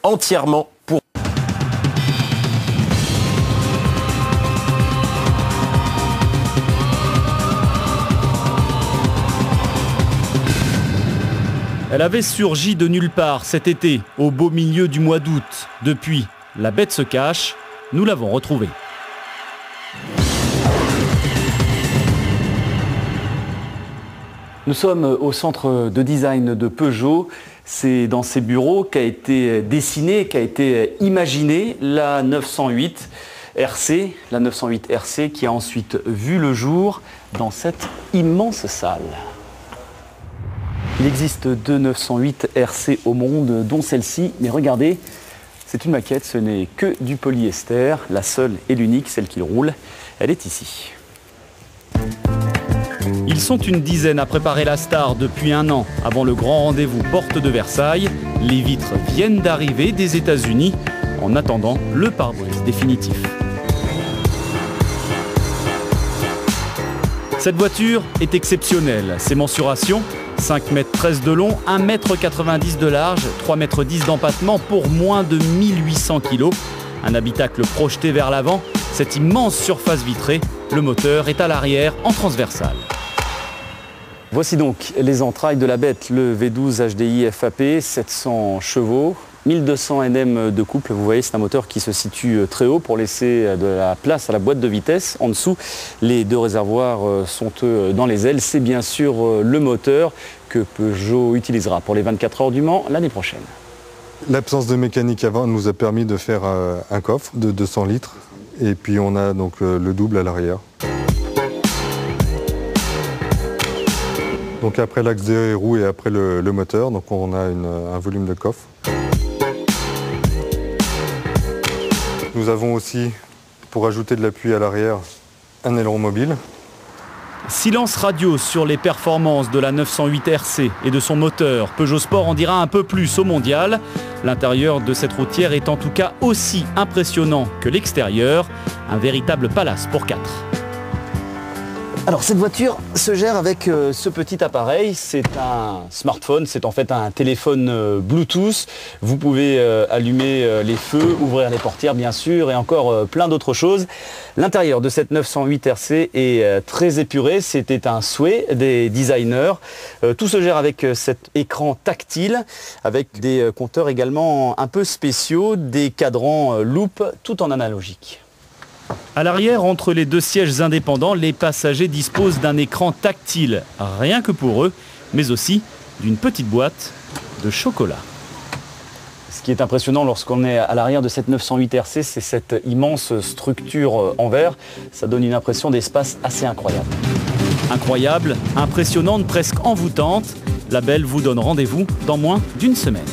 entièrement pour... Elle avait surgi de nulle part cet été, au beau milieu du mois d'août. Depuis, la bête se cache, nous l'avons retrouvée. Nous sommes au centre de design de Peugeot. C'est dans ces bureaux qu'a été dessinée, qu'a été imaginée la 908 RC. La 908 RC qui a ensuite vu le jour dans cette immense salle. Il existe 2 908 RC au monde, dont celle-ci. Mais regardez, c'est une maquette, ce n'est que du polyester. La seule et l'unique, celle qui roule, elle est ici. Ils sont une dizaine à préparer la star depuis un an. Avant le grand rendez-vous porte de Versailles, les vitres viennent d'arriver des États-Unis en attendant le pare-brise définitif. Cette voiture est exceptionnelle. Ses mensurations, 5,13 m de long, 1,90 m de large, 3,10 m d'empattement pour moins de 1800 kg. Un habitacle projeté vers l'avant, cette immense surface vitrée, le moteur est à l'arrière en transversale. Voici donc les entrailles de la bête, le V12 HDI FAP, 700 chevaux, 1200 Nm de couple. Vous voyez, c'est un moteur qui se situe très haut pour laisser de la place à la boîte de vitesse. En dessous, les deux réservoirs sont dans les ailes. C'est bien sûr le moteur que Peugeot utilisera pour les 24 heures du Mans l'année prochaine. L'absence de mécanique avant nous a permis de faire un coffre de 200 litres. Et puis on a donc le double à l'arrière. Donc après l'axe des roues et après le moteur, donc on a un volume de coffre. Nous avons aussi, pour ajouter de l'appui à l'arrière, un aileron mobile. Silence radio sur les performances de la 908 RC et de son moteur. Peugeot Sport en dira un peu plus au mondial. L'intérieur de cette routière est en tout cas aussi impressionnant que l'extérieur. Un véritable palace pour 4. Alors cette voiture se gère avec ce petit appareil, c'est un smartphone, c'est en fait un téléphone Bluetooth. Vous pouvez allumer les feux, ouvrir les portières bien sûr et encore plein d'autres choses. L'intérieur de cette 908 RC est très épuré, c'était un souhait des designers. Tout se gère avec cet écran tactile, avec des compteurs également un peu spéciaux, des cadrans loupe tout en analogique. À l'arrière, entre les deux sièges indépendants, les passagers disposent d'un écran tactile, rien que pour eux, mais aussi d'une petite boîte de chocolat. Ce qui est impressionnant lorsqu'on est à l'arrière de cette 908 RC, c'est cette immense structure en verre. Ça donne une impression d'espace assez incroyable. Incroyable, impressionnante, presque envoûtante. La belle vous donne rendez-vous dans moins d'une semaine.